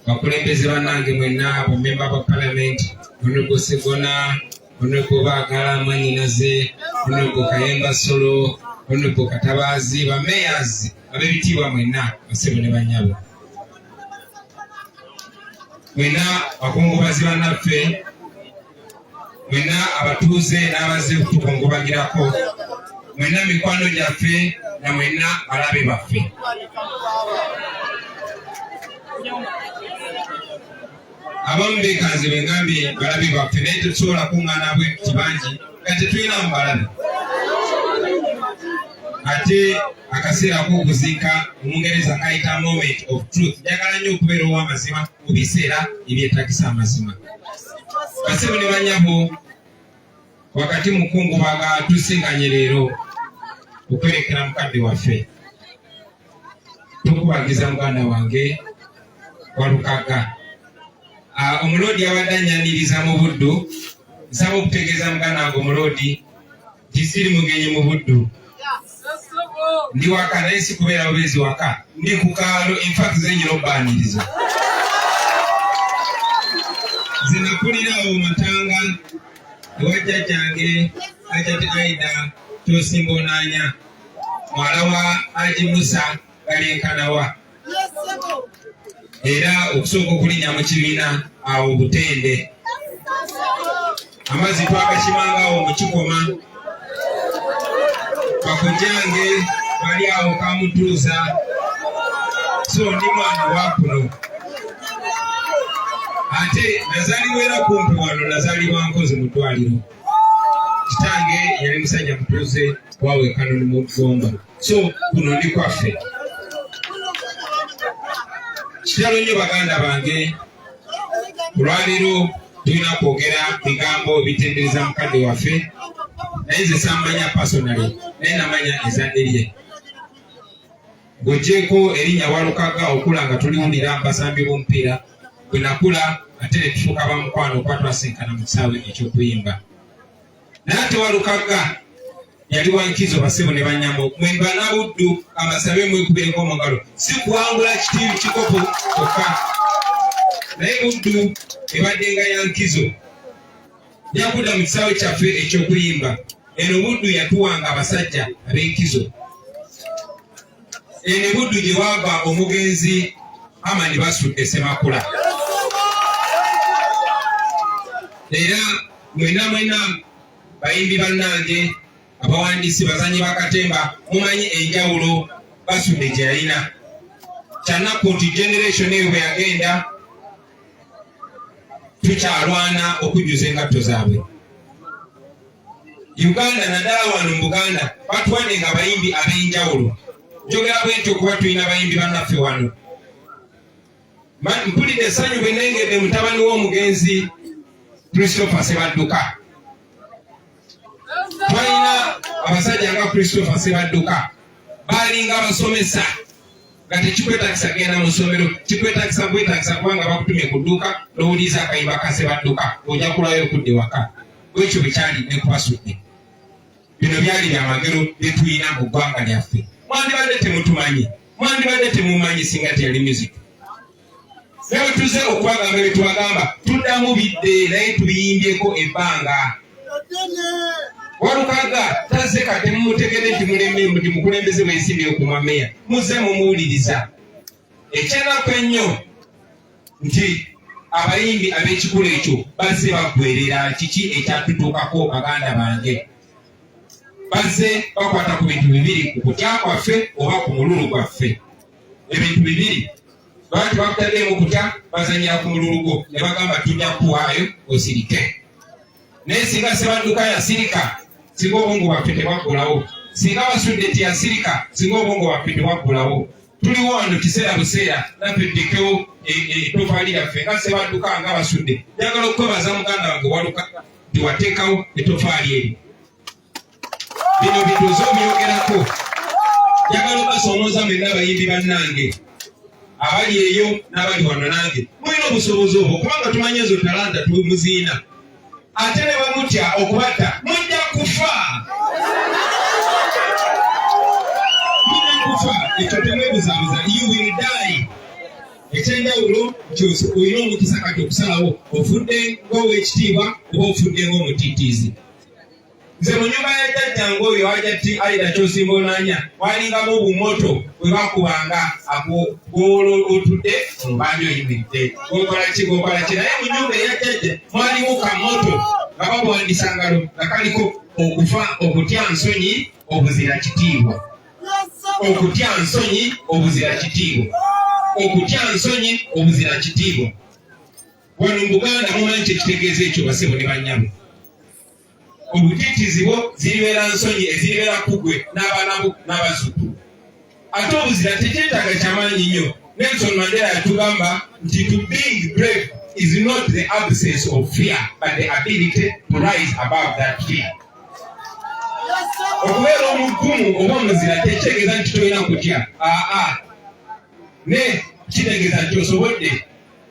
bakulembeze bannange mwenna bamemba ba Parliament, Honorable Segona, Honorable Bagala Mwanyinaze, Honorable Kayemba Solo, Honorable Katabazi, ba mayors ab'ebitiibwa mwenna basebo ne bannyabo. Mwenna bakungubazi bannaffe, mwenna abatuuze n'abazze okutubongobagirako, mwenna mikwano gyaffe na mwenna balabe baffe. Abamu beekanze bengambye balabe baffe naye tetusobola kuŋŋaana bwetuti bangi nga tetulina mu balabe. Ate akaseera k'okuziika Omungereza kayita moment of truth. Njagala nnyo okubeera ow'amazima mu biseera ebyetagisa amazima. Basebo ne bannyabo, wakati mukungubaga tusinganye leero okwerekera mukadde waffe. Tukubagiza muganda wange Walukagga. Omuloodi abadde annyaniriza mu Buddu, nsaba okutegeeza muganda wange omuloodi nti siri mugenyi mu Buddu. Ndi waka naye si kubeera bubeezi waka, ndi ku kaalo, in fact zenyina obbaaniriza. Nze nakulira awo Matanga ewa jjajjange Ajati Aida Tosimbonaanya, mwala wa Haji Musa Galyenkanawa. Era okusooka okulinnya mu kibiina awo Butende. Amazzi twagakimanga awo mu Kikoma. Bakojjange bali awo Kamutuuza. So ndi mwana wa kuno. Ate nazaalibwa era kumpi wano, nazaalibwa Nkozi mu ddwaliro. Kitange yali musajja mutuuze wawe Kanoni mu Gomba. So kuno ndi kwaffe. Kitalo nnyo baganda bange, olwaleero tulina kwogera bigambo bitendereza mukadde waffe, naye nze sammanya personally, naye namanya ezadde lye. Ng'oggyeko erinnya Walukagga okula nga tuliwulira basambi b'omupiira, bwe nakula ate ne tufuuka bamukwano okuba twasinkana mu kisaawe eky'okuyimba. Naye ate Walukagga yali wa nkizo basebo ne bannyamo, mwemba na Buddu abasabe mwekubireko mu ngalo, si kuwangula kitiibu kikopo kyokka. Naye Buddu ebadde nga ya nkizo. Yakudda mu kisaawe kyaffe eky'okuyimba. Eno Buddu yatuwanga abasajja ab'enkizo. Eno Buddu gye wava omugenzi Amani Basudde Ssemakula. Era mwena bayimbi bannange, abawandiisi, bazanyi bakatemba, mumanyi enjawulo Basudde gye yalina. Kyanaku nti generation eyo bwe yagenda tukyalwana okujjuza engatto zaabwe. Uganda naddala wano mu Buganda batuwadde nga bayimbi ab'enjawulo. Njogera bwentyo kuba tulina bayimbi bannaffe wano. Mpulidde essanyu bwe nnengedde mutabani w'omugenzi Christopher Sebadduka. Twalina abasajja nga Christopher Sebadduka baalinga abasomesa nga tekikwetagisa genda mu ssomero, kikwetagisa bwetagisa kubanga bakutumye ku dduuka n'owuliza akayimba ka Sebadduka ojja kulayo okudde waka. Bwekyo bwe kyali ne ku Basudde. Bino byali byamagero bye tulina mu ggwanga lyaffe. Mwandibadde temutumanyi, mwandibadde temumanyi singa teyali music. Naye tuze okwagamba bye twagamba, tuddamu bidde naye tubiyimbyeko ebbanga. Walukagga tazze kate mumutegedde nti mulembe mukulembeze bwesimbye okumwa meya. Muze mumuwuliriza. Ekyenako ennyo nti abayimbi ab'ekikula ekyo bazze baggwerera kiki ekyatutuukako baganda bange. Bazze bakwata ku bintu bibiri, ku kutya kwaffe oba ku mululu gwaffe. Ebintu bibiri. Lwaki bakutaddeemu kutya, bazanyira ku mululu gwo ne bagamba tujja kuwaayo osirike. Naye singa Sebadduka yasirika, singa obwongo bwaffe tebwaggulawo. Singa Basudde teyasirika, singa obwongo bwaffe tebwaggulawo. Tuliwo wano kiseera buseera naffe tuddekewo ettoffaali lyaffe nga Sebadduka nga Basudde. Njagala okwebaza muganda wange Walukagga nti wateekawo ettoffaali eryo. Bino bituuze obyogerako. Njagala obasoomooza mwenna abayimbi bannange abali eyo n'abali wano nange. Mulina obusobozi obwo kubanga tumanyi ezo talanta tumuziina. Ate ne bamutya okubatta mujja kufa. Mujja kufa. Ekyo temwebuzabuza. You will die. ekyenjawulo olina omukisa kati okusalawo ofudde ng'owekitiibwa oba ofudde ng'omutiitiizi. Nze mu nyumba ya jjajjange oyo wajja Aida Kyosimboonanya walingamu obumoto bwe bakubanga otudde omubanja oyimiridde gokola ki naye mu nyumba eya jjajja mwalimu kamoto nga babuwandisa ngalo nga kaliko okutya nsonyi obuzira kitiibwa. Okutya nsonyi obuzira kitiibwa. Okutya nsonyi obuzira kitiibwa. Wano mu Buganda mumanyi kyekitegeeza ekyo basebo ne bannyabo. Obutiitiizi bwo ziribeera nsonyi eziribeera kugwe n'abaana n'abazzukulu. Ate obuzira tekyetaaga kyamaanyi nnyo. Nelson Mandela yatugamba nti to being brave is not the absence of fear but the ability to rise above that fear. Okubeera omugumu oba omuzira tekitegeeza nti tolina kutya. Ne kitegeeza nti osobodde